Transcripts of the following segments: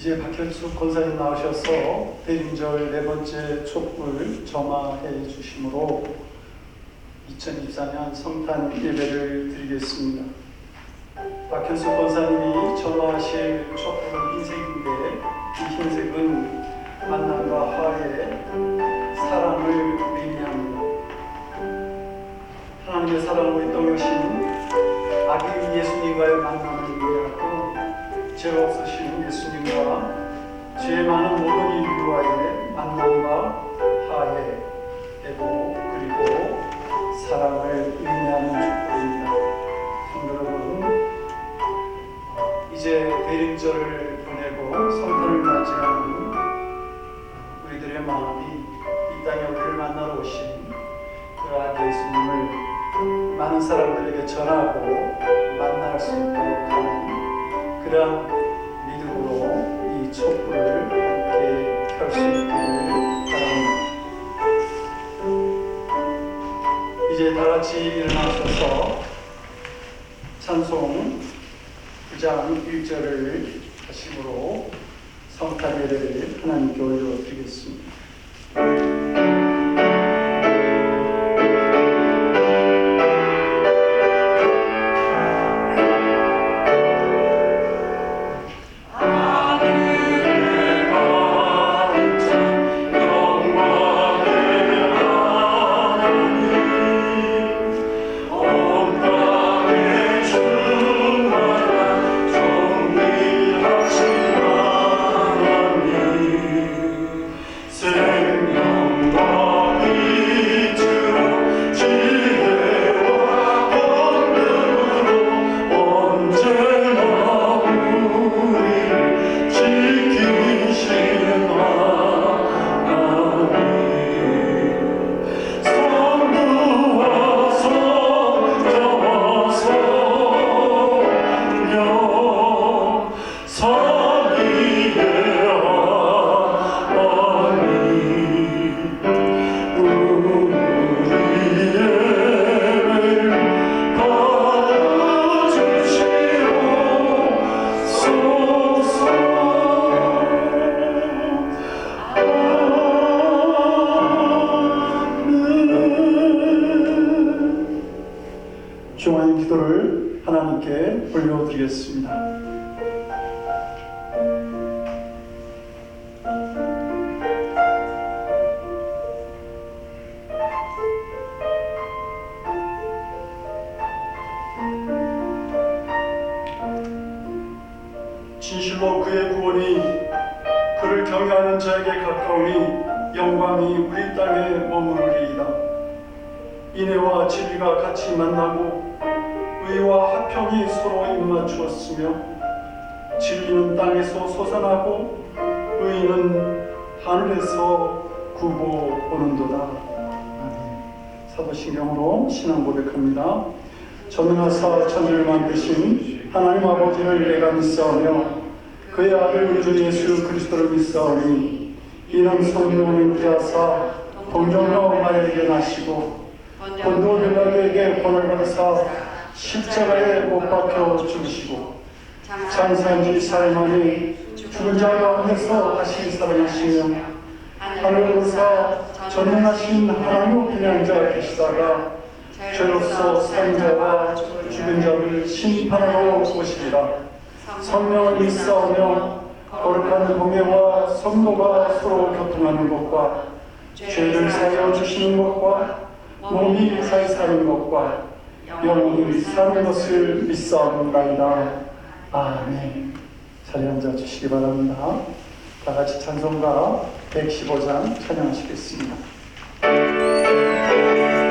이제 박현숙 권사님 나오셔서 대림절 네 번째 촛불 점화해 주심으로 2024년 성탄 예배를 드리겠습니다. 박현숙 권사님이 점화하실 촛불은 흰색인데 이 흰색은 만남과 화해, 사랑을 의미합니다. 하나님의 사랑으로 이 땅에 오신 아기 예수님과의 만남을 의미하고 죄가 없으신 예수님과 죄 많은 모든 인류와의 만남과 화해, 회복 그리고 사랑을 의미하는 촛불입니다. 성도 여러분, 이제 대림절을 보내고 성탄을 맞이하는 우리들의 마음이 이 땅에 우리를 만나러 오신 그 아기 예수님을 많은 사람들에게 전하고 만날 수 있도록 하는 그러한 믿음으로 이 촛불을 함께 켤 수 있기를 바랍니다. 이제 다 같이 일어나셔서 찬송 9장 1절을 하심으로 성탄 예배를 하나님께 올려드리겠습니다. 중화의 기도를 하나님께 올려드리겠습니다. 진실로 그의 구원이 그를 경외하는 자에게 가까우니 영광이 우리 땅에 머무르리이다. 인애와 진리가 같이 만나고 의와 화평이 서로 입맞추었으며 진리는 땅에서 솟아나고 의는 하늘에서 굽어오는도다. 아멘. 사도신경으로 신앙 고백합니다. 전능하사 천지를 만드신 하나님 아버지를 내가 믿사오며 그의 아들 우리 주 예수 그리스도를 믿사오니 이는 성령을 인도하사 동정녀 마리아에게 나시고 본도 빌라도에게 본을 받으사 십자가에 못 박혀 죽으시고 장사한 지 4일 만에 죽은 자 가운데서 다시 살아나시며 하늘로서 전능하신 하나님 분양자 계시다가 죄로서 산 자와 죽은 자를 심판하러 오시리라. 성령을 믿사오며 거룩한 공예와 성도가 서로 교통하는 것과 죄를 사하여 주시는 것과 몸이 사이 사는 것과 영원히 사는 것을 믿사옵나이다. 아멘. 자리에 앉아 주시기 바랍니다. 다 같이 찬송가 115장 찬양하시겠습니다. 찬양하여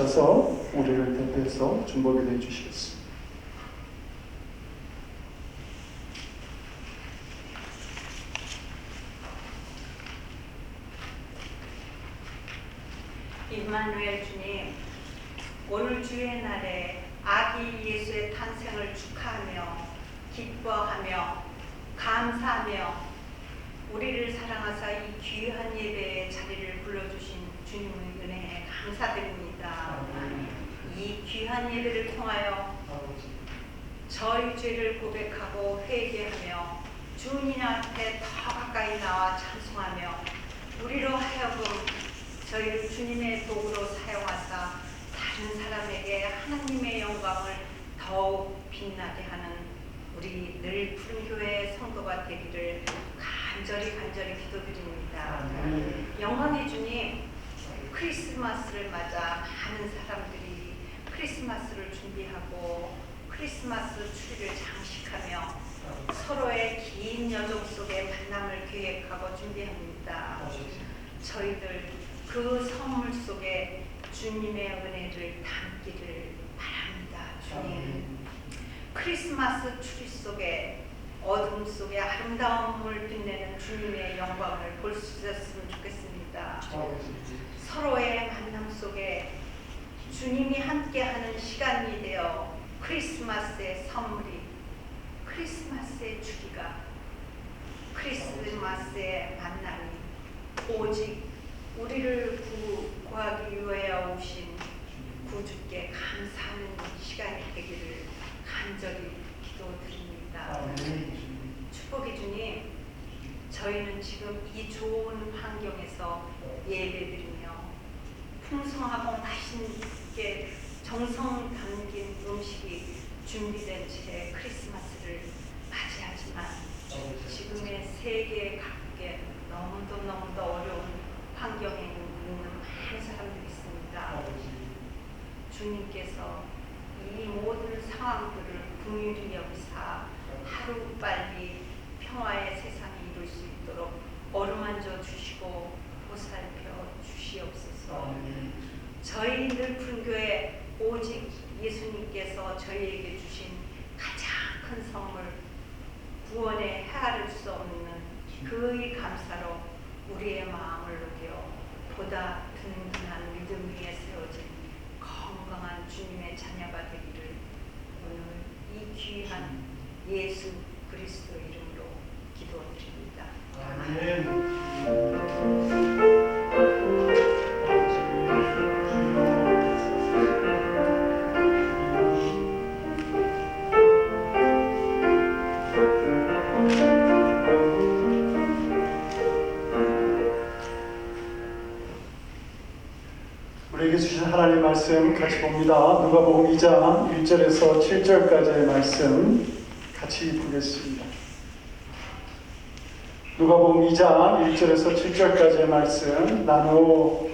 나오셔서 우리를 대표해서 중보기도 해주시겠습니다. 임마누엘 주님, 오늘 주의 날에 아기 예수의 탄생을 축하하며 기뻐하며 감사하며 우리를 사랑하사 이 귀한 예배의 자리를 불러주신 주님의 은혜에 감사드립니다. 이 귀한 예배를 통하여 저희 죄를 고백하고 회개하며 주님 앞에 더 가까이 나와 찬송하며 우리로 하여금 저희를 주님의 도구로 사용하사 다른 사람에게 하나님의 영광을 더욱 빛나게 하는 우리 늘 푸른 교회의 성도가 되기를 간절히 기도드립니다. 영광의 주님, 크리스마스를 맞아 많은 사람들이 크리스마스를 준비하고 크리스마스 추리를 장식하며 서로의 긴 여정 속에 만남을 계획하고 준비합니다. 저희들 그 선물 속에 주님의 은혜를 담기를 바랍니다. 주님, 크리스마스 추리 속에 어둠 속에 아름다움을 빛내는 주님의 영광을 볼 수 있었으면 좋겠습니다. 서로의 만남 속에 주님이 함께하는 시간이 되어 크리스마스의 선물이, 크리스마스의 주기가, 크리스마스의 만남이 오직 우리를 구하기 위하여 오신 구주께 감사하는 시간이 되기를 간절히 기도드립니다. 축복의 주님, 저희는 지금 이 좋은 환경에서 예배드리며 풍성하고 맛있게 정성 담긴 음식이 준비된 채 크리스마스를 맞이하지만 지금의 세계 각국에 너무도 어려운 환경에 있는 많은 사람들이 있습니다. 주님께서 이 모든 상황들을 긍휼히 여기사 하루빨리 평화의 세상이 이룰 수 있도록 어루만져 주시고 보살펴 주시옵소서. 저희 늘 푸른 교회 오직 예수님께서 저희에게 주신 가장 큰 선물, 구원에 헤아릴 수 없는 그의 감사로 우리의 마음을 녹여 보다 든든한 믿음 위에 세워진 건강한 주님의 자녀가 되기를 오늘 이 귀한 예수 그리스도 이름으로 기도드립니다. 아멘. 우리에게 주신 하나님의 말씀 같이 봅니다. 누가복음 2장 1절에서 7절까지의 말씀 같이 보겠습니다. 누가복음 2장 1절에서 7절까지의 말씀 나누어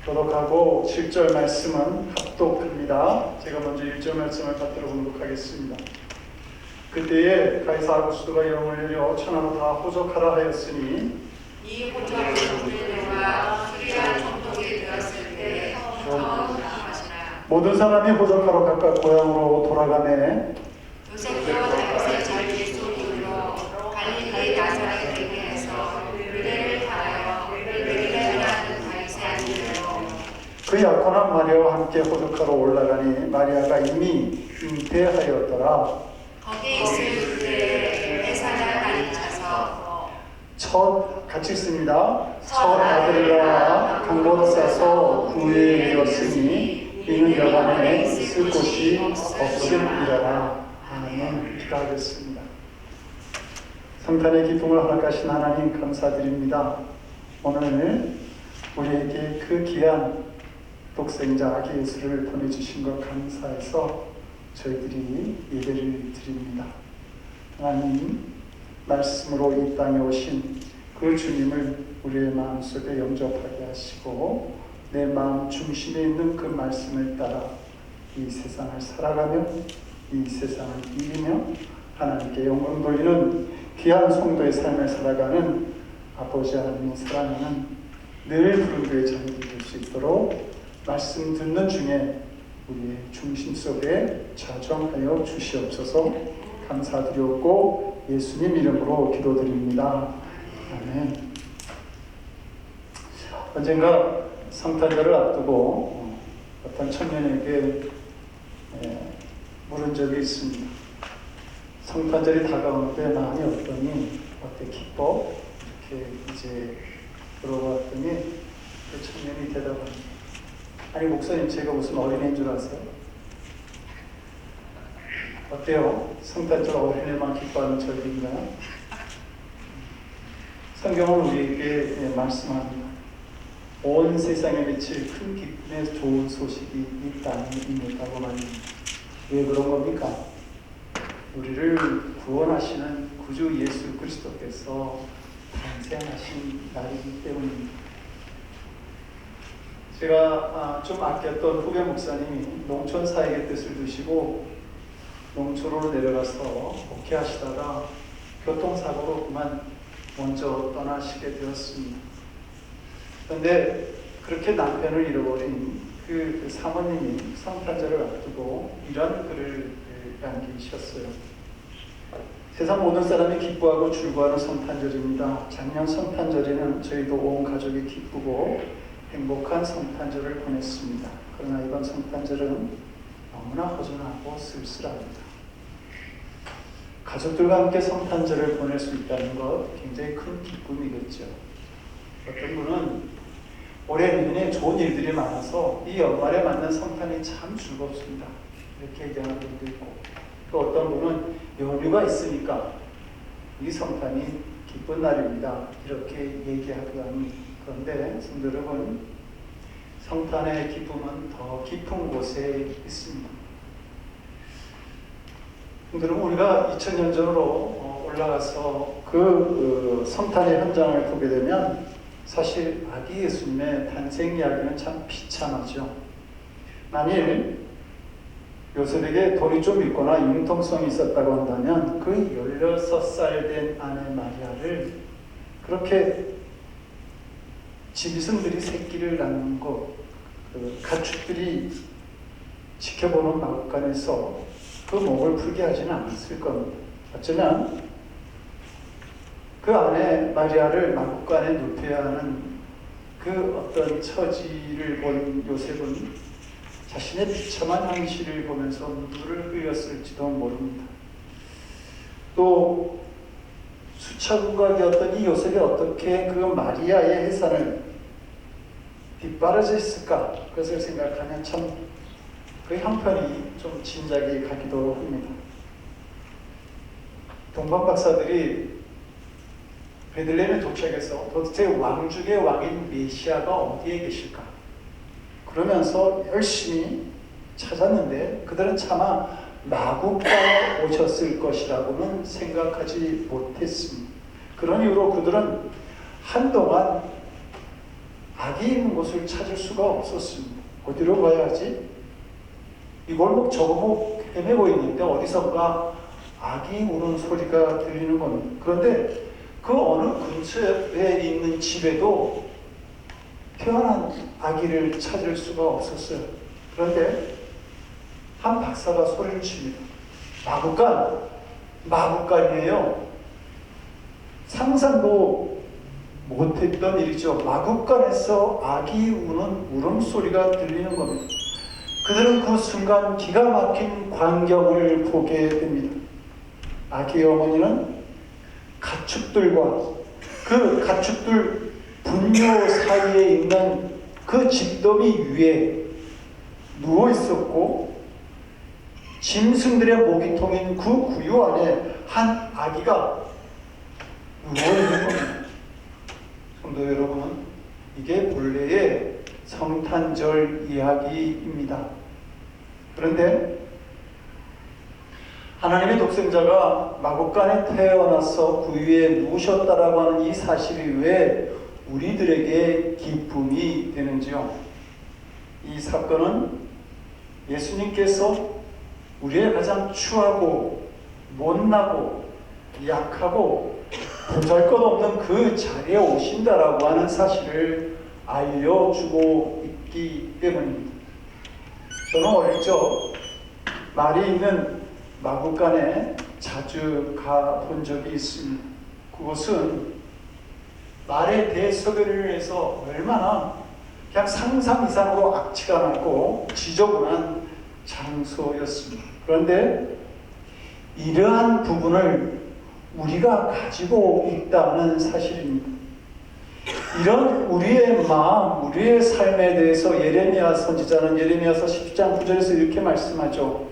교독하고 7절 말씀은 합독합니다. 제가 먼저 1절 말씀을 받들어 보도록 하겠습니다. 그때에 가이사 아구스도가 영을 내려 천하로 다 호적하라 하였으니 이 호적을 우리가 수리한 정독이 되었을 때 모든 사람이 호적하러 각각 고향으로 돌아가매 요셉도 다윗의 자리에 소리로 갈릴리 나사렛 에게에서 유대를 하여 유대를 하는 다윗의 아들로 그 약혼한 마리아와 함께 호적하러 올라가니 마리아가 이미 잉태하였더라. 거기 있을 때 해산한 날이 차서 같이 있습니다. 첫 아들과 강보다 싸서 구애되었으니 이는 여간에 있을 곳이 없음이라라. 아멘. 기도하겠습니다. 성탄의 기쁨을 허락하신 하나님 감사드립니다. 오늘 우리에게 그 귀한 독생자 아기 예수를 보내주신 것 감사해서 저희들이 예배를 드립니다. 하나님 말씀으로 이 땅에 오신 그 주님을 우리의 마음속에 영접하게 하시고 내 마음 중심에 있는 그 말씀을 따라 이 세상을 살아가며 이 세상을 이기며 하나님께 영광 돌리는 귀한 성도의 삶을 살아가는 아버지 하나님의 사랑하는 늘 푸른 교회 자녀들이 될 수 있도록 말씀 듣는 중에 우리의 중심 속에 자정하여 주시옵소서. 감사드렸고 예수님 이름으로 기도드립니다. 아멘. 언젠가 성탄절을 앞두고 어떤 청년에게 물은 적이 있습니다. 성탄절이 다가오는데 마음이 어떠니? 어때 기뻐? 이렇게 이제 물어봤더니 그 청년이 대답합니다. 아니 목사님, 제가 무슨 어린애인 줄 아세요? 어때요? 성탄절 어린애만 기뻐하는 절기인가요? 성경은 우리에게 말씀합니다. 온 세상에 미칠 큰 기쁨의 좋은 소식이 이 땅에 있다고 말입니다. 왜 그런 겁니까? 우리를 구원하시는 구주 예수 그리스도께서 탄생하신 날이기 때문입니다. 제가 좀 아꼈던 후배 목사님이 농촌 사역의 뜻을 두시고 농촌으로 내려가서 목회하시다가 교통사고로 그만 먼저 떠나시게 되었습니다. 그런데 그렇게 남편을 잃어버린 그 사모님이 성탄절을 앞두고 이런 글을 남기셨어요. 세상 모든 사람이 기뻐하고 즐거워하는 성탄절입니다. 작년 성탄절에는 저희도 온 가족이 기쁘고 행복한 성탄절을 보냈습니다. 그러나 이번 성탄절은 너무나 허전하고 쓸쓸합니다. 가족들과 함께 성탄절을 보낼 수 있다는 것 굉장히 큰 기쁨이겠죠. 어떤 분은 올해 내년에 좋은 일들이 많아서 이 연말에 맞는 성탄이 참 즐겁습니다. 이렇게 얘기하는 분도 있고, 또 어떤 분은 연휴가 있으니까 이 성탄이 기쁜 날입니다. 이렇게 얘기하기도 합니다. 그런데 성도 여러분, 성탄의 기쁨은 더 깊은 곳에 있습니다. 성도 여러분, 우리가 2000년 전으로 올라가서 그 성탄의 현장을 보게 되면 사실 아기 예수님의 탄생 이야기는 참 비참하죠. 만일 요셉에게 돈이 좀 있거나 융통성이 있었다고 한다면 그 16살 된 아내 마리아를 그렇게 짐승들이 새끼를 낳는 것, 가축들이 지켜보는 마구간에서 그 몸을 풀게 하지는 않았을 겁니다. 어쩌면 그 아내 마리아를 마구간에 눕혀야 하는 그 어떤 처지를 본 요셉은 자신의 비참한 현실을 보면서 눈물을 흘렸을지도 모릅니다. 또 수차국각이었던 이 요셉이 어떻게 그 마리아의 해산을 뒷바라져 있을까? 그것을 생각하면 참 그 형편이 좀 짐작이 가기도 합니다. 동방 박사들이 베들레헴에 도착해서 도대체 왕 중의 왕인 메시아가 어디에 계실까? 그러면서 열심히 찾았는데 그들은 차마 마구간에 오셨을 것이라고는 생각하지 못했습니다. 그런 이유로 그들은 한동안 악이 있는 곳을 찾을 수가 없었습니다. 어디로 가야 하지? 이 골목 저 골목 헤매고 있는데 어디선가 악이 우는 소리가 들리는 겁니다. 그런데 그 어느 근처에 있는 집에도 태어난 아기를 찾을 수가 없었어요. 그런데 한 박사가 소리를 칩니다. 마구간이에요. 상상도 못했던 일이죠. 마구간에서 아기 우는 울음소리가 들리는 겁니다. 그들은 그 순간 기가 막힌 광경을 보게 됩니다. 아기의 어머니는 가축들과 그 가축들 분뇨 사이에 있는 그 집더미 위에 누워 있었고, 짐승들의 모기통인 그 구유 안에 한 아기가 누워 있는 겁니다. 성도 여러분, 이게 본래의 성탄절 이야기입니다. 그런데 하나님의 독생자가 마구간에 태어나서 구유에 누우셨다라고 하는 이 사실이 왜 우리들에게 기쁨이 되는지요? 이 사건은 예수님께서 우리의 가장 추하고 못나고 약하고 보잘것없는 그 자리에 오신다라고 하는 사실을 알려주고 있기 때문입니다. 저는 어릴 적 말이 있는 마구간에 자주 가본 적이 있습니다. 그곳은 말의 대소변을 위해서 얼마나 그냥 상상 이상으로 악취가 나고 지저분한 장소였습니다. 그런데 이러한 부분을 우리가 가지고 있다는 사실입니다. 이런 우리의 마음, 우리의 삶에 대해서 예레미야 선지자는 예레미야서 10장 9절에서 이렇게 말씀하죠.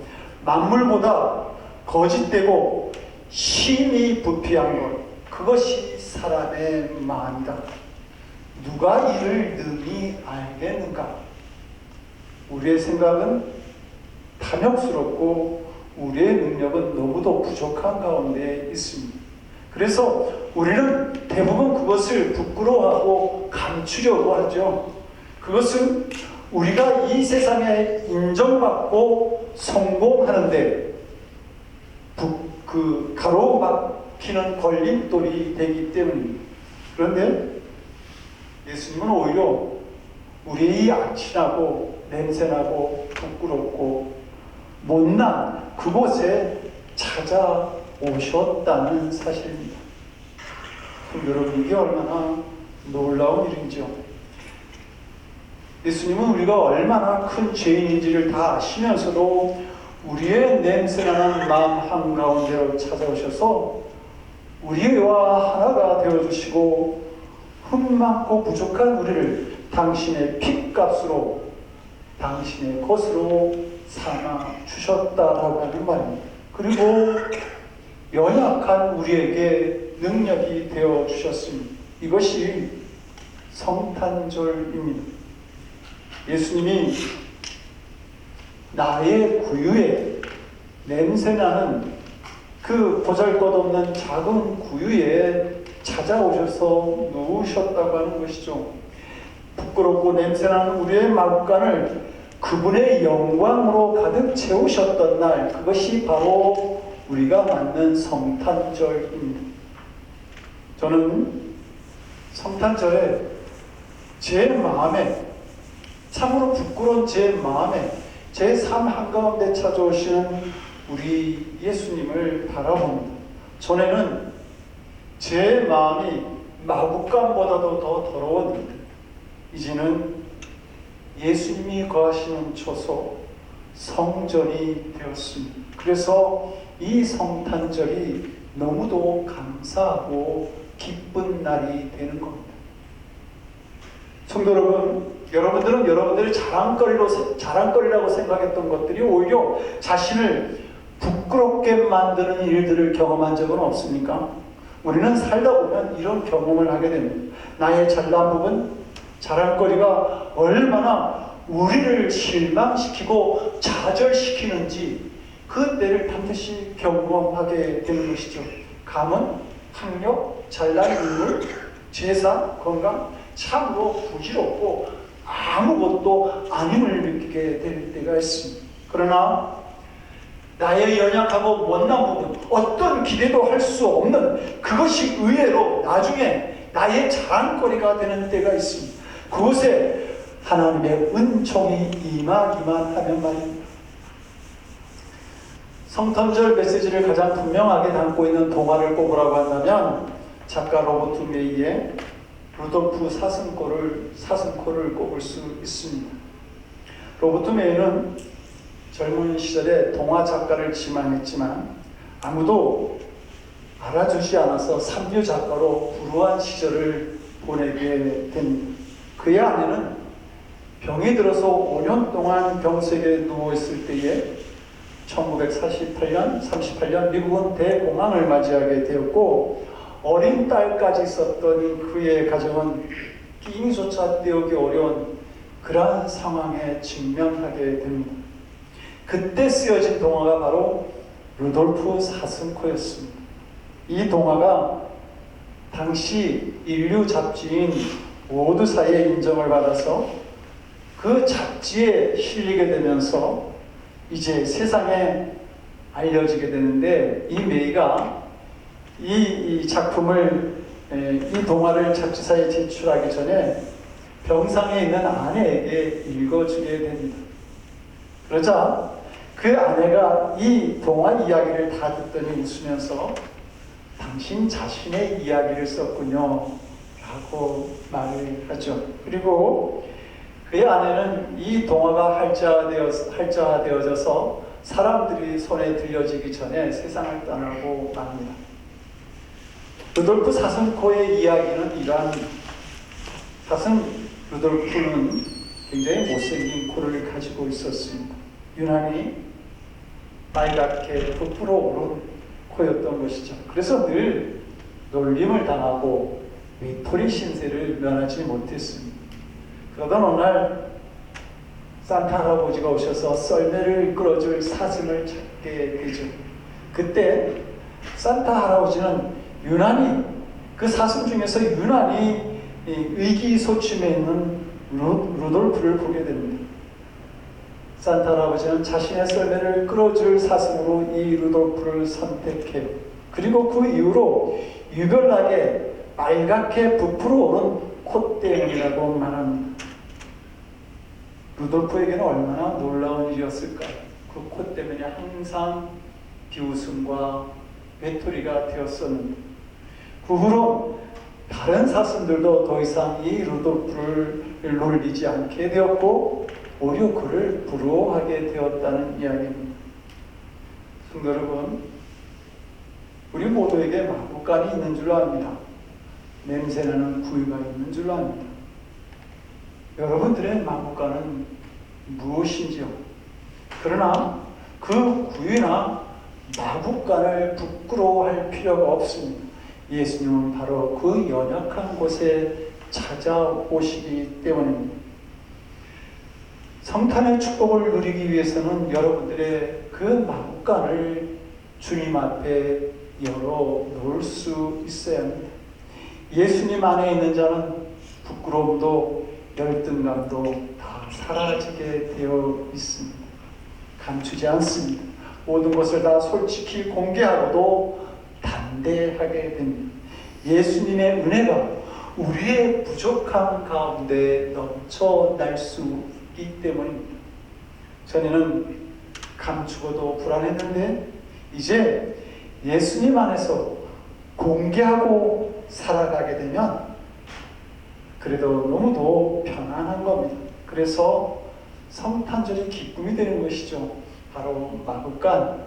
만물보다 거짓되고 심히 부패한 것, 그것이 사람의 마음이다. 누가 이를 능히 알겠는가? 우리의 생각은 탐욕스럽고 우리의 능력은 너무도 부족한 가운데 있습니다. 그래서 우리는 대부분 그것을 부끄러워하고 감추려고 하죠. 그것은 우리가 이 세상에 인정받고 성공하는데 가로막히는 걸림돌이 되기 때문입니다. 그런데 예수님은 오히려 우리의 이 악취나고 냄새나고 부끄럽고 못난 그곳에 찾아오셨다는 사실입니다. 그럼 여러분, 이게 얼마나 놀라운 일인지요. 예수님은 우리가 얼마나 큰 죄인인지를 다 아시면서도 우리의 냄새나는 마음 한가운데로 찾아오셔서 우리와 하나가 되어주시고 흠많고 부족한 우리를 당신의 핏값으로, 당신의 것으로 삼아 주셨다라고 하는 말입니다. 그리고 연약한 우리에게 능력이 되어 주셨습니다. 이것이 성탄절입니다. 예수님이 나의 구유에, 냄새나는 그 보잘것없는 작은 구유에 찾아오셔서 누우셨다고 하는 것이죠. 부끄럽고 냄새나는 우리의 마구간을 그분의 영광으로 가득 채우셨던 날, 그것이 바로 우리가 맞는 성탄절입니다. 저는 성탄절에 제 마음에, 참으로 부끄러운 제 마음에, 제 삶 한가운데 찾아오시는 우리 예수님을 바라봅니다. 전에는 제 마음이 마구간보다도 더 더러웠는데 이제는 예수님이 거하시는 초소 성전이 되었습니다. 그래서 이 성탄절이 너무도 감사하고 기쁜 날이 되는 겁니다. 성도 여러분, 여러분들은 여러분들의 자랑거리라고 생각했던 것들이 오히려 자신을 부끄럽게 만드는 일들을 경험한 적은 없습니까? 우리는 살다 보면 이런 경험을 하게 됩니다. 나의 잘난 부분, 자랑거리가 얼마나 우리를 실망시키고 좌절시키는지 그때를 반드시 경험하게 되는 것이죠. 가문, 학력, 잘난 인물, 재산, 건강, 참으로 부질없고 아무것도 아님을 느끼게 될 때가 있습니다. 그러나 나의 연약하고 못난 부분, 어떤 기대도 할 수 없는 그것이 의외로 나중에 나의 자랑거리가 되는 때가 있습니다. 그곳에 하나님의 은총이 임하기만 하면 말입니다. 성탄절 메시지를 가장 분명하게 담고 있는 동화를 꼽으라고 한다면 작가 로버트 메이의 루돌프 사슴코를 꼽을 수 있습니다. 로버트 메이는 젊은 시절에 동화 작가를 지망했지만 아무도 알아주지 않아서 삼류 작가로 불우한 시절을 보내게 됩니다. 그의 아내는 병이 들어서 5년 동안 병석에 누워있을 때에 1938년 미국은 대공황을 맞이하게 되었고 어린 딸까지 있었던 그의 가정은 끼니조차 때우기 어려운 그러한 상황에 직면하게 됩니다. 그때 쓰여진 동화가 바로 루돌프 사슴코였습니다. 이 동화가 당시 인류 잡지인 워드사의 인정을 받아서 그 잡지에 실리게 되면서 이제 세상에 알려지게 되는데 이 메이가 이 작품을 이 동화를 잡지사에 제출하기 전에 병상에 있는 아내에게 읽어주게 됩니다. 그러자 그 아내가 이 동화 이야기를 다 듣더니 웃으면서 당신 자신의 이야기를 썼군요 라고 말을 하죠. 그리고 그의 아내는 이 동화가 할자되어져서 사람들이 손에 들려지기 전에 세상을 떠나고 맙니다. 루돌프 사슴코의 이야기는 이러한 사슴 루돌프는 굉장히 못생긴 코를 가지고 있었습니다. 유난히 빨갛게 부풀어 오른 코였던 것이죠. 그래서 늘 놀림을 당하고 외톨이 신세를 면하지 못했습니다. 그러던 어느 날 산타 할아버지가 오셔서 썰매를 끌어줄 사슴을 찾게 되죠. 그때 산타 할아버지는 유난히 그 사슴 중에서 유난히 의기소침해 있는 루돌프를 보게 됩니다. 산타 할아버지는 자신의 썰매를 끌어줄 사슴으로 이 루돌프를 선택해요. 그리고 그 이후로 유별나게 빨갛게 부풀어 오른 코 때문이라고 말합니다. 루돌프에게는 얼마나 놀라운 일이었을까요? 그 코 때문에 항상 비웃음과 외톨이가 되었었는데 그 후로 다른 사슴들도 더 이상 이 루돌프를 놀리지 않게 되었고 오히려 그를 부러워하게 되었다는 이야기입니다. 성도 여러분, 우리 모두에게 마구간이 있는 줄로 압니다. 냄새나는 구유가 있는 줄로 압니다. 여러분들의 마구간은 무엇인지요? 그러나 그 구유나 마구간을 부끄러워할 필요가 없습니다. 예수님은 바로 그 연약한 곳에 찾아오시기 때문입니다. 성탄의 축복을 누리기 위해서는 여러분들의 그 마구간을 주님 앞에 열어 놓을 수 있어야 합니다. 예수님 안에 있는 자는 부끄러움도 열등감도 다 사라지게 되어 있습니다. 감추지 않습니다. 모든 것을 다 솔직히 공개하고도 담대하게 됩니다. 예수님의 은혜가 우리의 부족함 가운데 넘쳐날 수 있기 때문입니다. 전에는 감추고도 불안했는데 이제 예수님 안에서 공개하고 살아가게 되면 그래도 너무도 편안한 겁니다. 그래서 성탄절이 기쁨이 되는 것이죠. 바로 마구간,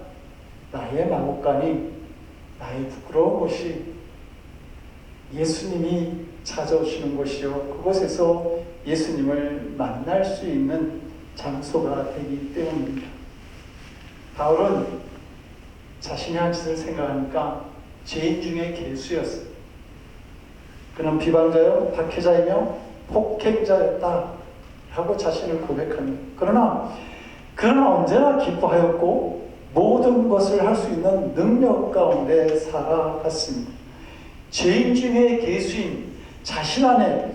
나의 마구간이 나의 부끄러운 곳이 예수님이 찾아오시는 곳이요. 그곳에서 예수님을 만날 수 있는 장소가 되기 때문입니다. 바울은 자신이 한 짓을 생각하니까 죄인 중에 괴수였어요. 그는 비방자요, 박해자이며 폭행자였다 라고 자신을 고백합니다. 그러나 언제나 기뻐하였고 모든 것을 할 수 있는 능력 가운데 살아갔습니다. 죄인 중에 괴수인 자신 안에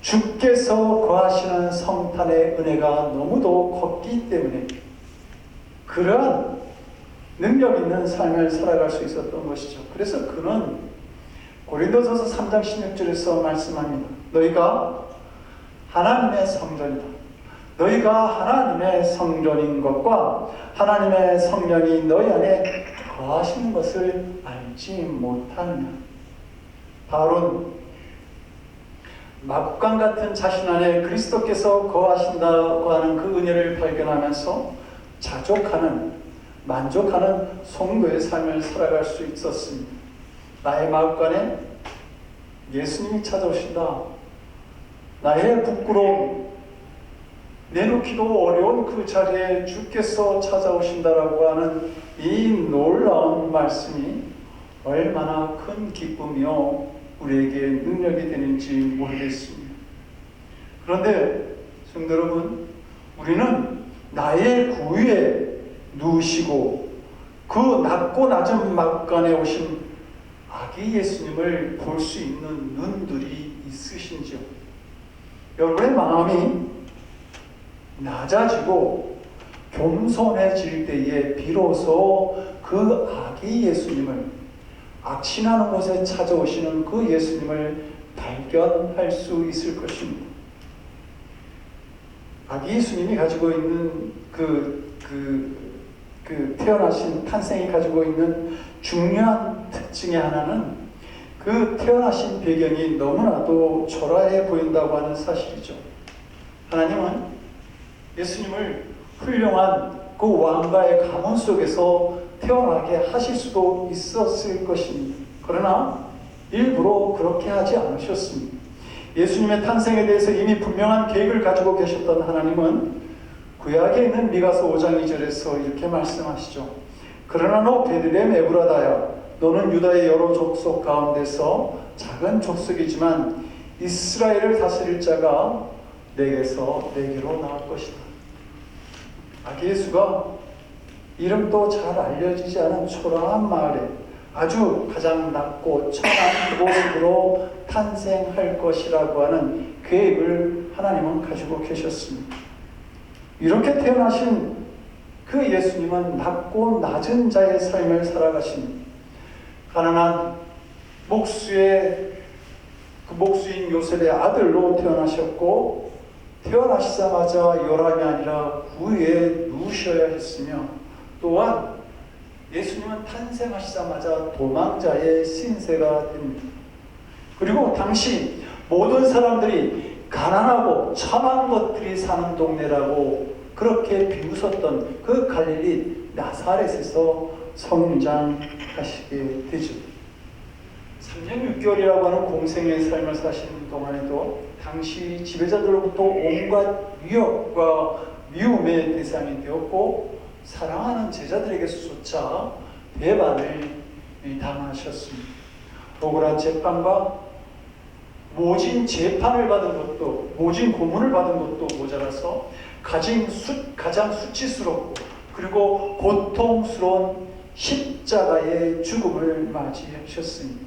주께서 거하시는 성탄의 은혜가 너무도 컸기 때문에 그러한 능력 있는 삶을 살아갈 수 있었던 것이죠. 그래서 그는 고린도전서 3장 16절에서 말씀합니다. 너희가 하나님의 성전이다. 너희가 하나님의 성전인 것과 하나님의 성령이 너희 안에 거하시는 것을 알지 못하느냐. 바울은 마구간 같은 자신 안에 그리스도께서 거하신다고 하는 그 은혜를 발견하면서 자족하는, 만족하는 성도의 삶을 살아갈 수 있었습니다. 나의 마구간에 예수님이 찾아오신다. 나의 부끄러움, 내놓기도 어려운 그 자리에 주께서 찾아오신다라고 하는 이 놀라운 말씀이 얼마나 큰 기쁨이요 우리에게 능력이 되는지 모르겠습니다. 그런데 성도 여러분, 우리는 나의 구유에 누우시고 그 낮고 낮은 마구간에 오신 아기 예수님을 볼 수 있는 눈들이 있으신지요? 여러분의 마음이 낮아지고 겸손해질 때에 비로소 그 아기 예수님을, 악신하는 곳에 찾아오시는 그 예수님을 발견할 수 있을 것입니다. 아기 예수님이 가지고 있는 태어나신 탄생이 가지고 있는 중요한 특징의 하나는 그 태어나신 배경이 너무나도 초라해 보인다고 하는 사실이죠. 하나님은 예수님을 훌륭한 그 왕가의 가문 속에서 태어나게 하실 수도 있었을 것입니다. 그러나 일부러 그렇게 하지 않으셨습니다. 예수님의 탄생에 대해서 이미 분명한 계획을 가지고 계셨던 하나님은 구약에 있는 미가서 5장 2절에서 이렇게 말씀하시죠. 그러나 너 베들레헴 에브라다야, 너는 유다의 여러 족속 가운데서 작은 족속이지만 이스라엘을 다스릴 자가 내게서 내게로 나올 것이다. 아기 예수가 이름도 잘 알려지지 않은 초라한 마을에 아주 가장 낮고 천한 모습으로 탄생할 것이라고 하는 계획을 하나님은 가지고 계셨습니다. 이렇게 태어나신 그 예수님은 낮고 낮은 자의 삶을 살아가십니다. 가난한 목수인 요셉의 아들로 태어나셨고, 태어나시자마자 요람이 아니라 구유에 누우셔야 했으며, 또한 예수님은 탄생하시자마자 도망자의 신세가 됩니다. 그리고 당시 모든 사람들이 가난하고 천한 것들이 사는 동네라고 그렇게 비웃었던 그 갈릴리 나사렛에서 성장하시게 되죠. 3년 6개월이라고 하는 공생의 삶을 사시는 동안에도 당시 지배자들로부터 온갖 위협과 미움의 대상이 되었고, 사랑하는 제자들에게서조차 배반을 당하셨습니다. 억울한 재판과 모진 재판을 받은 것도, 모진 고문을 받은 것도 모자라서 가장 수치스럽고 그리고 고통스러운 십자가의 죽음을 맞이하셨습니다.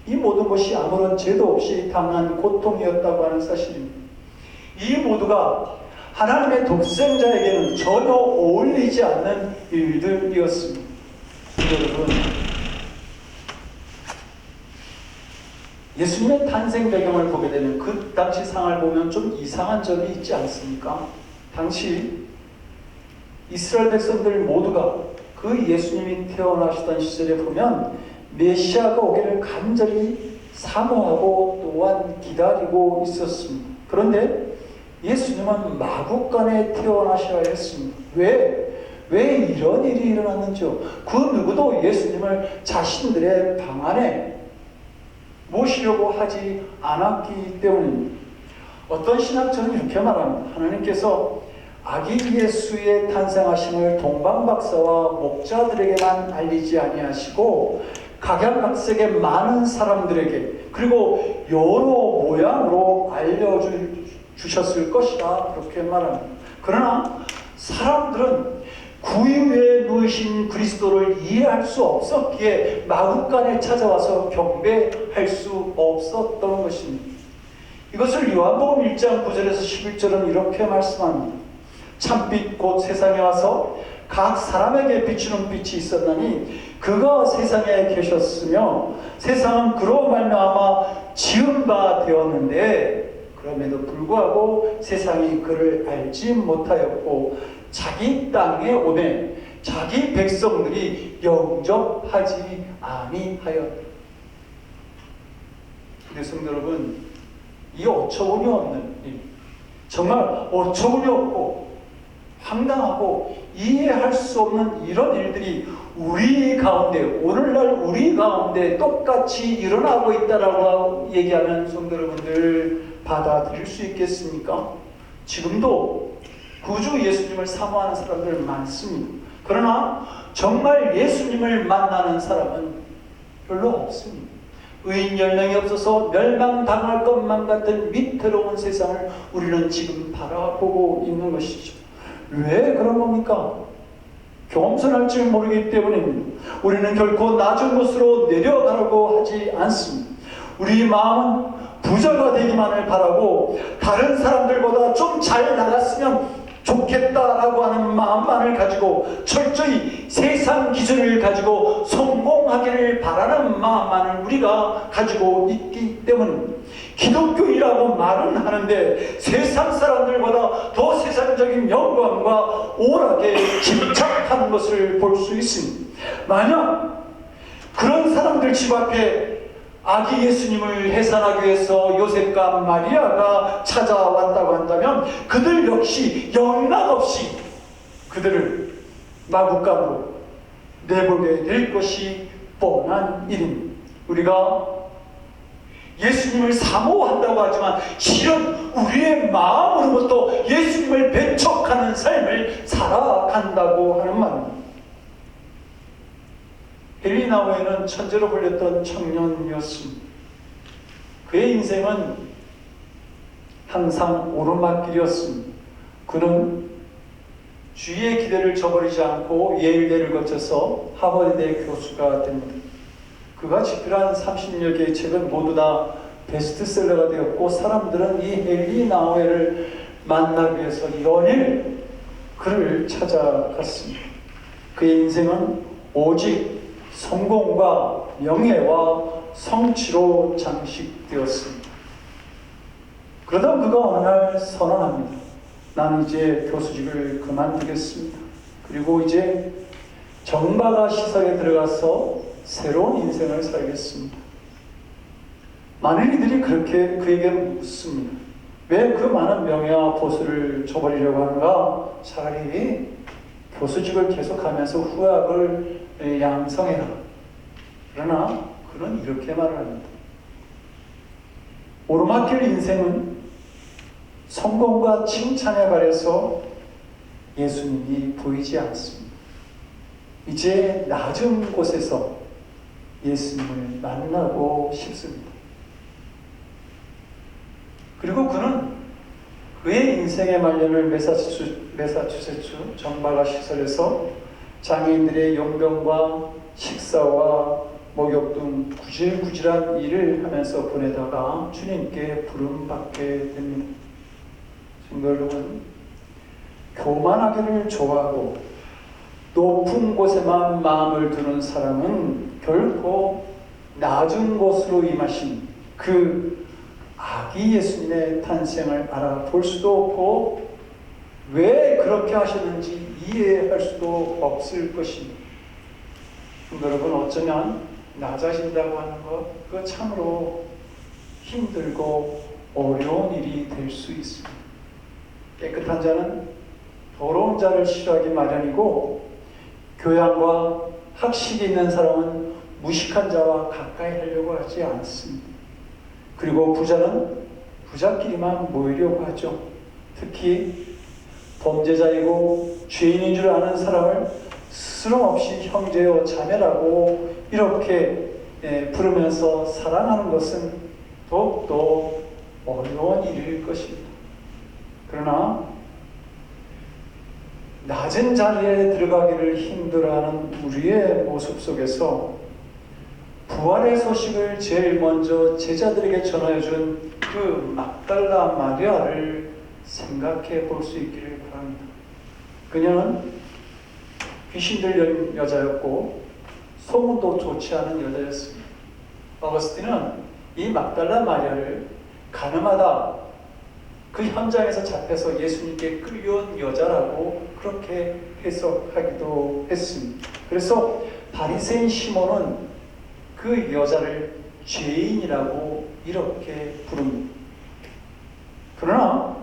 이 모든 것이 아무런 죄도 없이 당한 고통이었다고 하는 사실입니다. 이 모두가 하나님의 독생자에게는 전혀 어울리지 않는 일들이었습니다. 여러분, 예수님의 탄생 배경을 보게 되면 그 당시 상황을 보면 좀 이상한 점이 있지 않습니까? 당시 이스라엘 백성들 모두가 그 예수님이 태어나시던 시절에 보면 메시아가 오기를 간절히 사모하고 또한 기다리고 있었습니다. 그런데 예수님은 마국간에 태어나셔야 했습니다. 왜 이런 일이 일어났는지요? 그 누구도 예수님을 자신들의 방 안에 모시려고 하지 않았기 때문입니다. 어떤 신학자는 이렇게 말합니다. 하나님께서 아기 예수의 탄생하심을 동방박사와 목자들에게만 알리지 아니하시고 각양각색의 많은 사람들에게, 그리고 여러 모양으로 알려주셨을 것이다, 그렇게 말합니다. 그러나 사람들은 구유에 누우신 그리스도를 이해할 수 없었기에 마국간에 찾아와서 경배할 수 없었던 것입니다. 이것을 요한복음 1장 9절에서 11절은 이렇게 말씀합니다. 참빛 곧 세상에 와서 각 사람에게 비추는 빛이 있었나니 그가 세상에 계셨으며 세상은 그로 말미암아 지은 바 되었는데 그럼에도 불구하고 세상이 그를 알지 못하였고 자기 땅에 오매 자기 백성들이 영접하지 아니하였다. 근데 성도 여러분, 이 어처구니 없는 일, 정말 어처구니 없고 황당하고 이해할 수 없는 이런 일들이 우리 가운데, 오늘날 우리 가운데 똑같이 일어나고 있다라고 얘기하면 성도 여러분들 받아들일 수 있겠습니까? 지금도 구주 예수님을 사모하는 사람들 많습니다. 그러나 정말 예수님을 만나는 사람은 별로 없습니다. 의인 10명이 없어서 멸망당할 것만 같은 위태로운 세상을 우리는 지금 바라보고 있는 것이죠. 왜 그런 겁니까? 겸손할 줄 모르기 때문입니다. 우리는 결코 낮은 곳으로 내려가려고 하지 않습니다. 우리 마음은 부자가 되기만을 바라고 다른 사람들보다 좀 잘 나갔으면 좋겠다라고 하는 마음만을 가지고 철저히 세상 기준을 가지고 성공하기를 바라는 마음만을 우리가 가지고 있기 때문에 기독교이라고 말은 하는데 세상 사람들보다 더 세상적인 영광과 오락에 집착하는 것을 볼 수 있습니다. 만약 그런 사람들 집 앞에 아기 예수님을 해산하기 위해서 요셉과 마리아가 찾아왔다고 한다면 그들 역시 영락없이 그들을 마구간으로 내보게 될 것이 뻔한 일입니다. 우리가 예수님을 사모한다고 하지만 실은 우리의 마음으로부터 예수님을 배척하는 삶을 살아간다고 하는 말입니다. 헨리 나우에는 천재로 불렸던 청년이었습니다. 그의 인생은 항상 오르막길이었습니다. 그는 주위의 기대를 저버리지 않고 예일대를 거쳐서 하버드대 교수가 됩니다. 그가 집필한 30여 개의 책은 모두 다 베스트셀러가 되었고 사람들은 이 헨리 나우에를 만나기 위해서 연일 그를 찾아갔습니다. 그의 인생은 오직 성공과 명예와 성취로 장식되었습니다. 그러다 그가 어느 날 선언합니다. 나는 이제 교수직을 그만두겠습니다. 그리고 이제 정바가 시설에 들어가서 새로운 인생을 살겠습니다. 많은 이들이 그렇게 그에게 묻습니다. 왜 그 많은 명예와 보수를 줘버리려고 하는가? 차라리 교수직을 계속하면서 후학을 양성해라. 그러나 그는 이렇게 말을 합니다. 오르막길 인생은 성공과 칭찬에 발해서 예수님이 보이지 않습니다. 이제 낮은 곳에서 예수님을 만나고 싶습니다. 그리고 그는 그의 인생의 말년을 매사추세츠 정바가 시설에서 장애인들의 용병과 식사와 목욕 등 구질구질한 일을 하면서 보내다가 주님께 부름받게 됩니다. 친구 여러분, 교만하기를 좋아하고 높은 곳에만 마음을 두는 사람은 결코 낮은 곳으로 임하신 그 아기 예수님의 탄생을 알아볼 수도 없고 왜 그렇게 하셨는지 이해할 수도 없을 것입니다. 여러분, 어쩌면 낮아진다고 하는 것, 그거 참으로 힘들고 어려운 일이 될 수 있습니다. 깨끗한 자는 더러운 자를 싫어하기 마련이고 교양과 학식이 있는 사람은 무식한 자와 가까이 하려고 하지 않습니다. 그리고 부자는 부자끼리만 모이려고 하죠. 특히 범죄자이고 죄인인 줄 아는 사람을 스스럼없이 형제여 자매라고 이렇게 부르면서 사랑하는 것은 더욱더 어려운 일일 것입니다. 그러나 낮은 자리에 들어가기를 힘들어하는 우리의 모습 속에서 부활의 소식을 제일 먼저 제자들에게 전하여준 그 막달라 마리아를 생각해 볼 수 있기를 바랍니다. 그녀는 귀신 들린 여자였고 소문도 좋지 않은 여자였습니다. 어거스틴은 이 막달라 마리아를 가늠하다 그 현장에서 잡혀서 예수님께 끌려온 여자라고 그렇게 해석하기도 했습니다. 그래서 바리새인 시몬은 그 여자를 죄인이라고 이렇게 부릅니다. 그러나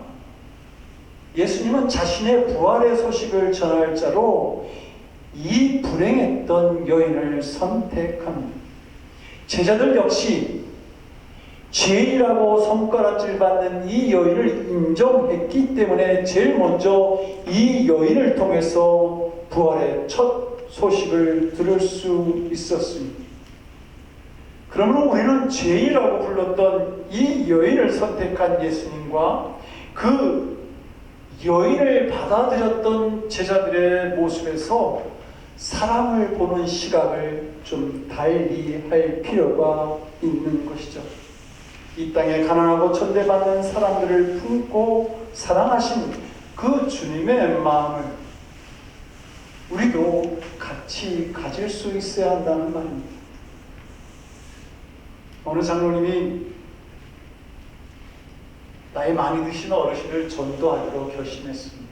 예수님은 자신의 부활의 소식을 전할 자로 이 불행했던 여인을 선택합니다. 제자들 역시 죄인이라고 손가락질 받는 이 여인을 인정했기 때문에 제일 먼저 이 여인을 통해서 부활의 첫 소식을 들을 수 있었습니다. 그러므로 우리는 죄인이라고 불렀던 이 여인을 선택한 예수님과 그 여인을 받아들였던 제자들의 모습에서 사람을 보는 시각을 좀 달리 할 필요가 있는 것이죠. 이 땅에 가난하고 천대받는 사람들을 품고 사랑하신 그 주님의 마음을 우리도 같이 가질 수 있어야 한다는 말입니다. 어느 장로님이 나이 많이 드신 어르신을 전도하기로 결심했습니다.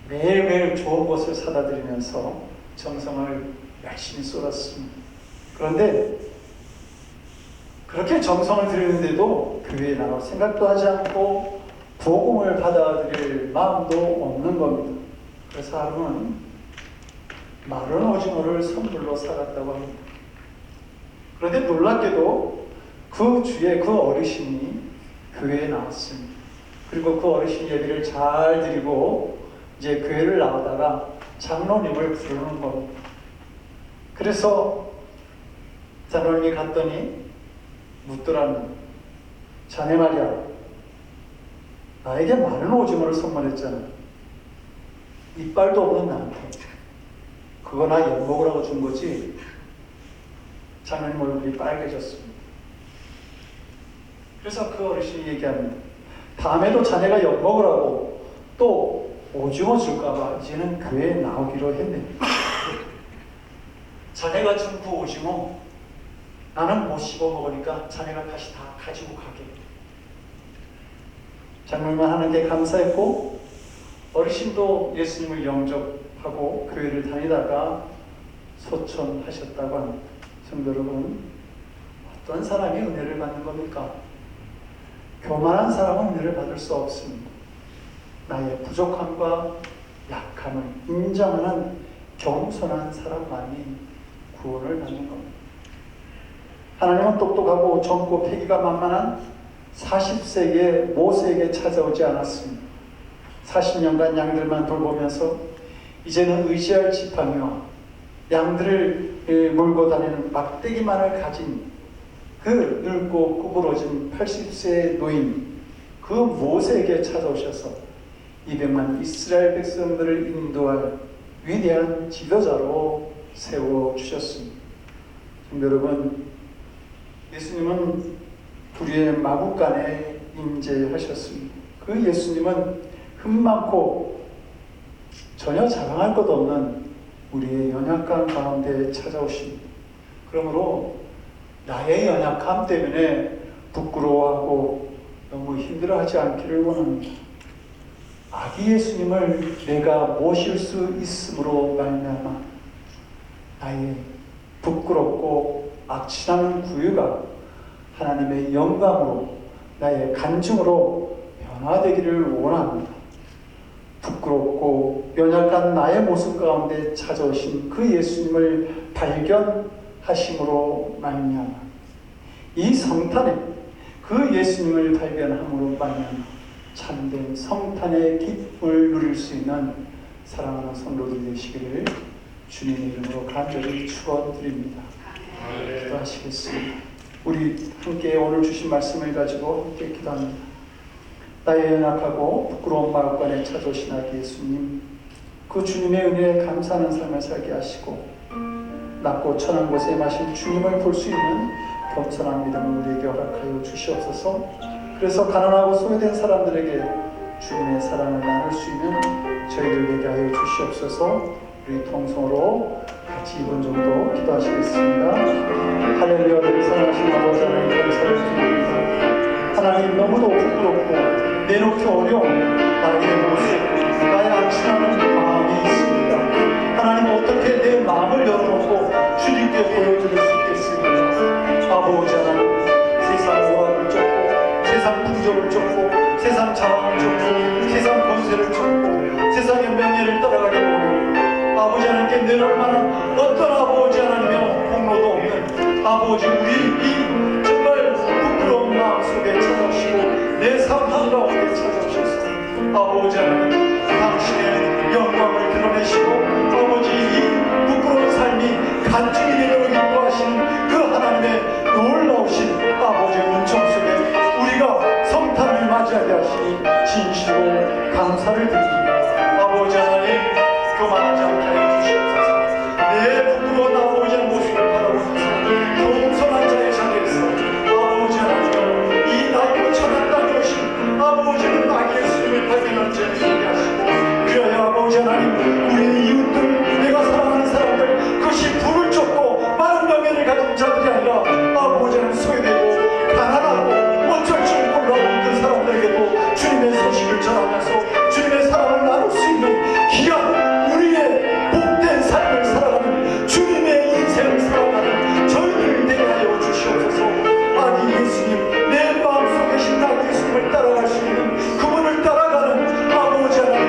매일매일 좋은 것을 사다 드리면서 정성을 열심히 쏟았습니다. 그런데 그렇게 정성을 들이는데도 교회에 나올 생각도 하지 않고 복음을 받아들일 마음도 없는 겁니다. 그래서 하루는 마른 오징어를 선물로 사갔다고 합니다. 그런데 놀랍게도 그 주에 그 어르신이 교회에 나왔습니다. 그리고 그 어르신 예배를 잘 드리고 이제 교회를 나오다가 장로님을 부르는 겁니다. 그래서 장로님이 갔더니 묻더랍니다. 자네 말이야, 나에게 마른 오징어를 선물했잖아. 이빨도 없는 나한테. 그거 나 엿먹으라고 준 거지? 장로님 얼굴이 빨개졌습니다. 그래서 그 어르신이 얘기합니다. 다음에도 자네가 엿먹으라고 또 오징어 줄까봐 이제는 교회에 나오기로 했네. 자네가 준 그 오징어 나는 못 씹어 먹으니까 자네가 다시 다 가지고 가게. 장로님은 하나님께 감사했고 어르신도 예수님을 영접하고 교회를 다니다가 소천하셨다고 합니다. 성도 여러분, 어떤 사람이 은혜를 받는 겁니까? 교만한 사람은 은혜를 받을 수 없습니다. 나의 부족함과 약함을 인정하는 겸손한 사람만이 구원을 받는 겁니다. 하나님은 똑똑하고 젊고 패기가 만만한 40세의 모세에게 찾아오지 않았습니다. 40년간 양들만 돌보면서 이제는 의지할 지팡이와 양들을 몰고 다니는 막대기만을 가진 그 늙고 구부러진 80세의 노인 그 모세에게 찾아오셔서 200만 이스라엘 백성들을 인도할 위대한 지도자로 세워주셨습니다. 여러분, 예수님은 불의의 마구간에 임재하셨습니다. 그 예수님은 흠 많고 전혀 자랑할 것 없는 우리의 연약함 가운데 찾아오십니다. 그러므로 나의 연약함 때문에 부끄러워하고 너무 힘들어하지 않기를 원합니다. 아기 예수님을 내가 모실 수 있음으로 말미암아 나의 부끄럽고 악취나는 구유가 하나님의 영광으로 나의 간증으로 변화되기를 원합니다. 부끄럽고 연약한 나의 모습 가운데 찾아오신 그 예수님을 발견하심으로 말미암아 이 성탄에 그 예수님을 발견함으로 말미암아 참된 성탄의 기쁨을 누릴 수 있는 사랑하는 성도들 되시기를 주님의 이름으로 간절히 축원드립니다. 기도하시겠습니다. 우리 함께 오늘 주신 말씀을 가지고 함께 기도합니다. 나의 연약하고 부끄러운 마음간에 찾아오신 아기 예수님, 그 주님의 은혜에 감사하는 삶을 살게 하시고 낮고 천한 곳에 마신 주님을 볼 수 있는 겸손한 믿음을 우리에게 허락하여 주시옵소서. 그래서 가난하고 소외된 사람들에게 주님의 사랑을 나눌 수 있는 저희들 되게 하여 주시옵소서. 우리 통성으로 같이 2분 정도 기도하시겠습니다. 할렐루야. 늘 사랑하신 아버지 하나님 감사를 드립니다. 하나님, 너무도 부끄럽고 내놓기 어려운 나의 모습, 나의 안치나는 마음이 있습니다. 하나님, 어떻게 내 마음을 열어놓고 주님께 보여드릴 수 있겠습니까? 아버지 하나님, 세상 오락을 쫓고 세상 풍조를 쫓고 세상 자랑을 쫓고 세상 권세를 쫓고 세상의 명예를 따라가게 보니 아버지 하나님께 늘 얼마나 어떤 아버지 하나님이며 공로도 없는 아버지 우리 이 정말 부끄러운 마음 속에 찾아오시고 내 삶 한가운데 찾아오셔서 아버지 하나님 당신의 영광을 드러내시고 아버지 이 부끄러운 삶이 간증이 되도록 인도하시는 그 하나님의 놀라우신 아버지의 은총 속에 우리가 성탄을 맞이하게 하시니 진실로 감사를 드립니다. 아버지 하나님, 교만하지 않게 하여 주시옵소서. 내 부끄러운 아버지의 모습을 바라보면서 겸손한 자의 자리에서 아버지 하나님, 이 낮고 천한 땅에 오신 아버지는 아기 예수님을 발견한 죄를 되게 하시옵소서. 주님의 소식을 전하면서 주님의 사랑을 나눌 수 있는 귀한 우리의 복된 삶을 살아가는 주님의 인생을 살아가는 저희들 되게 하여 주시옵소서. 아니 예수님, 내 마음속에 계신 나 예수님을 따라갈 수 있는 그분을 따라가는 아버지 하나님,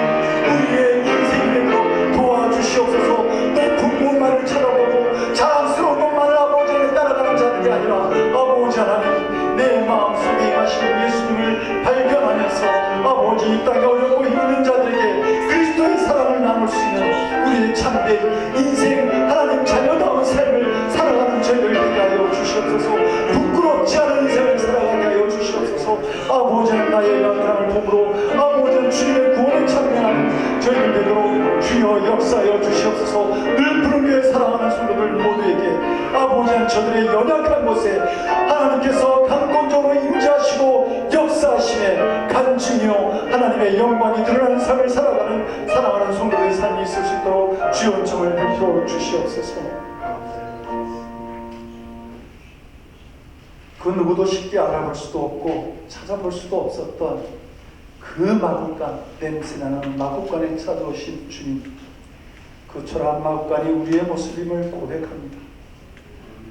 우리의 인생이 되도록 도와주시옵소서. 높은 곳만을 찾아보고 자랑스러운 것만을 아버지 하나님 따라가는 자들이 아니라 아버지 하나님, 내 마음속에 임하시는 예수님을 발견하면서 아버지 이 땅에 어렵고 힘든 자들에게 그리스도의 사랑을 나눌 수 있는 우리의 참된 인생 하나님 자녀다운 삶을 살아가는 저희들 되게 하여 주시옵소서. 부끄럽지 않은 인생을 살아가게 하여 주시옵소서. 아버지 하나님, 나의 연단을 보므로 아버지 하나님 주님의 구원에 참여하는 저희들 되도록 주여 역사하여 주시옵소서. 늘 푸른 교회 사랑하는 성도들 모두에게 아버지 하나님 저들의 연약한 곳에 하나님께서 강권적으로 임재하시고 역사하심에 간증이요 하나님의 영광이 드러나는 삶을 살아가는 사랑하는 성도들의 삶이 있을 수 있도록 주의 은총을 베풀어 주시옵소서. 그 누구도 쉽게 알아볼 수도 없고 찾아볼 수도 없었던 그 마국간, 냄새나는 마국간에 찾아오신 주님, 그 초라한 마국간이 우리의 모습임을 고백합니다.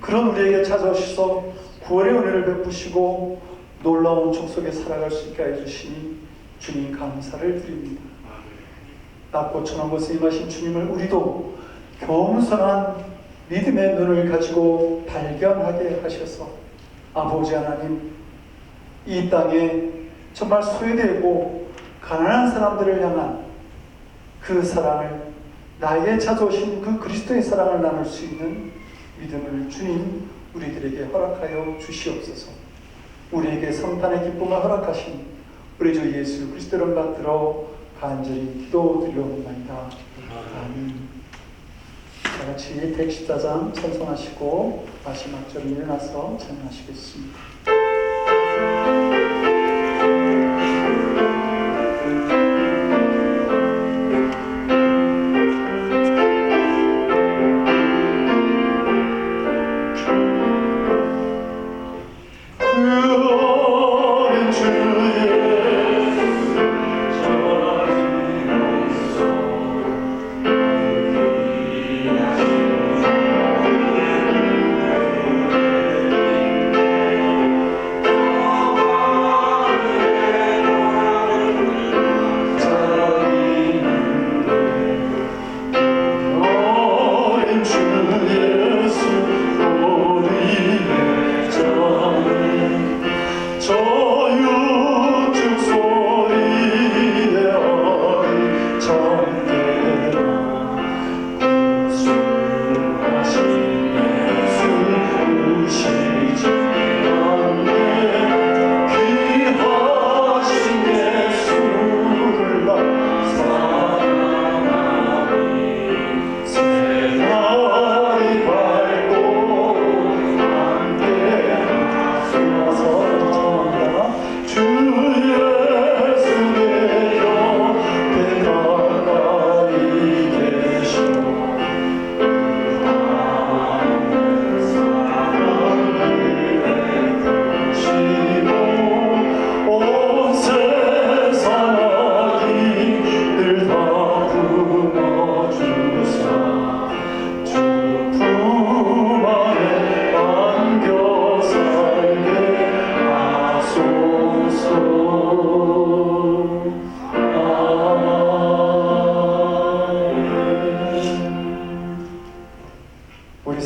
그런 우리에게 찾아오셔서 구원의 은혜를 베푸시고 놀라운 족속에 살아갈 수 있게 해주시니 주님 감사를 드립니다. 낮고 천한 곳에 임하신 주님을 우리도 겸손한 믿음의 눈을 가지고 발견하게 하셔서 아버지 하나님, 이 땅에 정말 소외되고 가난한 사람들을 향한 그 사랑을, 나에게 찾아오신 그 그리스도의 사랑을 나눌 수 있는 믿음을 주님 우리들에게 허락하여 주시옵소서. 우리에게 성탄의 기쁨을 허락하신 우리 주 예수 그리스도를 받들어 간절히 기도드리옵나이다. 아멘. 다 같이 114장 찬송하시고 마지막 절을 일어나서 찬양하시겠습니다.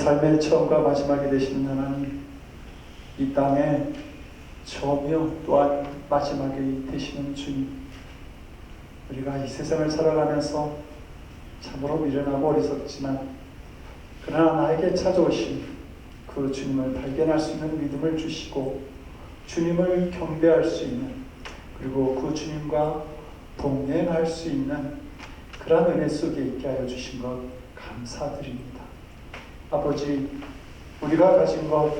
삶의 처음과 마지막이 되시는 하나님, 이 땅에 처음이요 또한 마지막이 되시는 주님, 우리가 이 세상을 살아가면서 참으로 미련하고 어리석지만 그러나 나에게 찾아오신 그 주님을 발견할 수 있는 믿음을 주시고 주님을 경배할 수 있는, 그리고 그 주님과 동행할 수 있는 그런 은혜 속에 있게 하여 주신 것 감사드립니다. 아버지, 우리가 가진 것,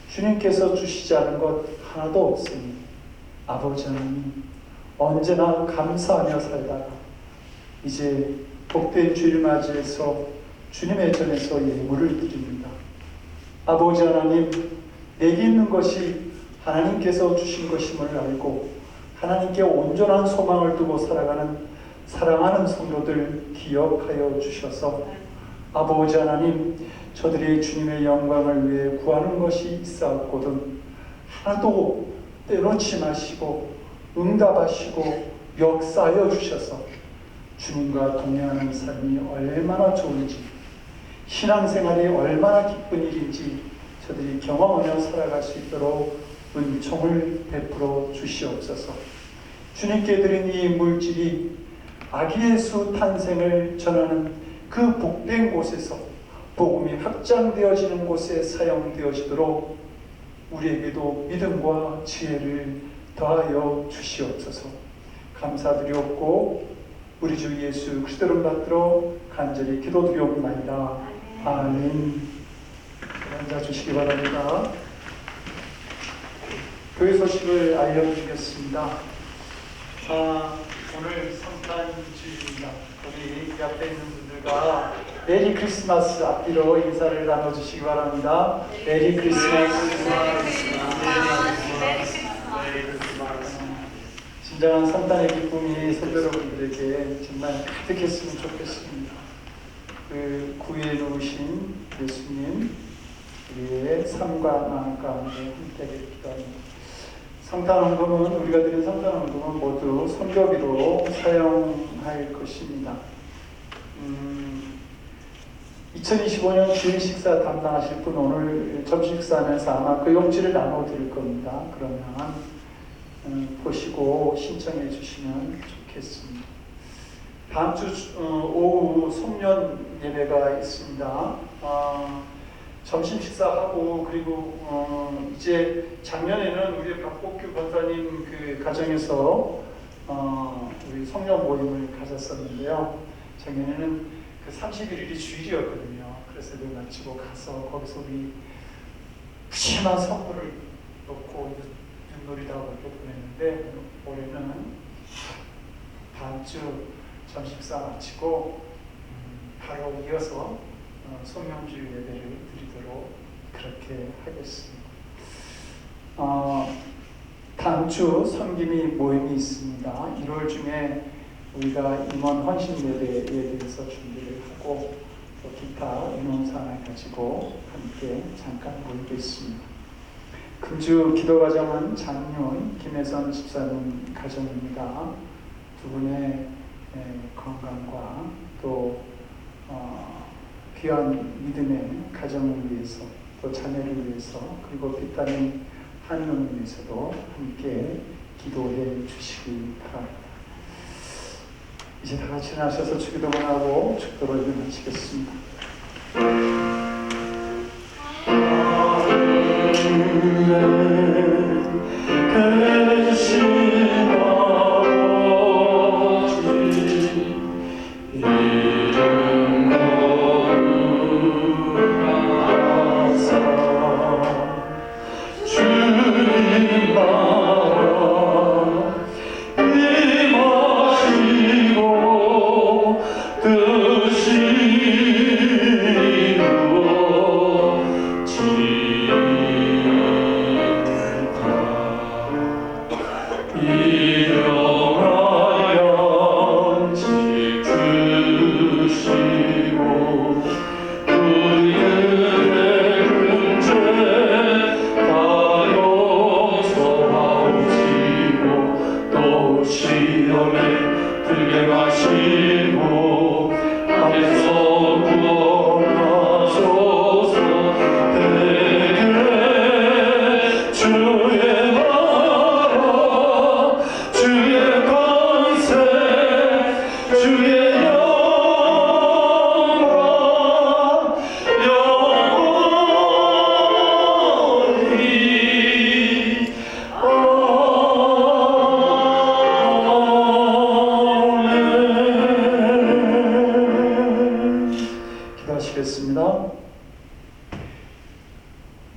주님께서 주시지 않은 것 하나도 없으니 아버지 하나님, 언제나 감사하며 살다가 이제 복된 주일 맞이해서 주님의 전에서 예물을 드립니다. 아버지 하나님, 내게 있는 것이 하나님께서 주신 것임을 알고 하나님께 온전한 소망을 두고 살아가는 사랑하는 성도들 기억하여 주셔서 아버지 하나님, 저들이 주님의 영광을 위해 구하는 것이 있사옵거든 하나도 떼놓지 마시고 응답하시고 역사하여 주셔서 주님과 동행하는 삶이 얼마나 좋은지, 신앙생활이 얼마나 기쁜 일인지 저들이 경험하며 살아갈 수 있도록 은총을 베풀어 주시옵소서. 주님께 드린 이 물질이 아기 예수 탄생을 전하는 그 복된 곳에서 복음이 확장되어지는 곳에 사용되어지도록 우리에게도 믿음과 지혜를 더하여 주시옵소서. 감사드리옵고 우리 주 예수 그리스도를 받들어 간절히 기도드리옵나이다. 아멘. 앉아 주시기 바랍니다. 교회 소식을 알려드리겠습니다. 오늘 성탄주일입니다. 우리 이 앞에 있는 분들과 메리 크리스마스 앞뒤로 인사를 나눠주시기 바랍니다. 메리 크리스마스. 진정한 성탄의 기쁨이 성도 여러분들에게 정말 가득했으면 좋겠습니다. 그 구유에 놓으신 예수님 우리의 삶과 마음 가운데 함께하게 기도합니다. 성탄헌금은 우리가 드린 성탄헌금은 모두 선교비로 사용할 것입니다. 2025년 주일 식사 담당하실 분 오늘 점심 식사하면서 아마 그 용지를 나눠 드릴 겁니다. 그러면 보시고 신청해 주시면 좋겠습니다. 다음 주 오후 송년 예배가 있습니다. 점심 식사하고 그리고 이제 작년에는 우리 박복규 권사님 그 가정에서 우리 성령 모임을 가졌었는데요. 작년에는 그 31일이 주일이었거든요. 그래서 그 마치고 가서 거기서 우리 푸짐한 선물을 놓고 윷놀이도 하고 이렇게 보냈는데 올해는 다음 주 점심 식사 마치고 바로 이어서 성령주일 예배를 드리도록 그렇게 하겠습니다. 다음 주 섬김이 모임이 있습니다. 1월 중에 우리가 임원 헌신 예배에 대해서 준비를 하고 또 기타 인원사항을 가지고 함께 잠깐 모이겠습니다. 금주 기도과정은 장윤 김혜선 집사님 가정입니다. 두 분의 건강과 또 귀한 믿음의 가정을 위해서 또 자녀를 위해서 그리고 빚따님 한영을 위해서도 함께 기도해 주시기 바랍니다. 이제 다 같이 나셔서 주기도만 하고 축도를 마치겠습니다.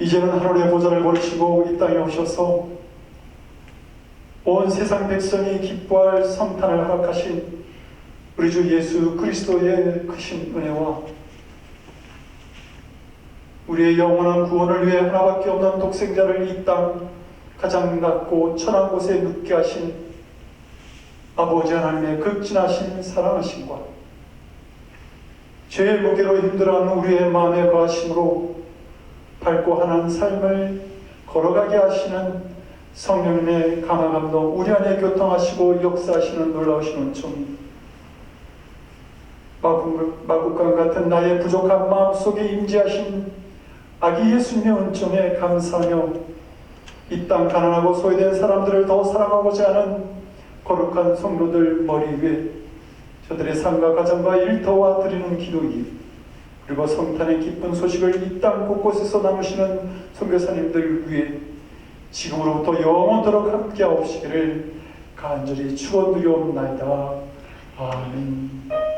이제는 하늘의 보좌를 버리시고 이 땅에 오셔서 온 세상 백성이 기뻐할 성탄을 허락하신 우리 주 예수 그리스도의 크신 은혜와 우리의 영원한 구원을 위해 하나밖에 없는 독생자를 이 땅 가장 낮고 천한 곳에 눕게 하신 아버지 하나님의 극진하신 사랑하심과 죄의 무게로 힘들어하는 우리의 마음에 거하심으로 밝고 환한 삶을 걸어가게 하시는 성령님의 감화감동 우리 안에 교통하시고 역사하시는 놀라우신 은총이 마국간 같은 나의 부족한 마음속에 임재하신 아기 예수님의 은총에 감사하며 이 땅 가난하고 소외된 사람들을 더 사랑하고자 하는 거룩한 성도들 머리 위에 저들의 삶과 가정과 일터와 드리는 기도이 그리고 성탄의 기쁜 소식을 이 땅 곳곳에서 나누시는 선교사님들 위해 지금으로부터 영원토록 함께하옵시기를 간절히 축원드리옵나이다. 아멘.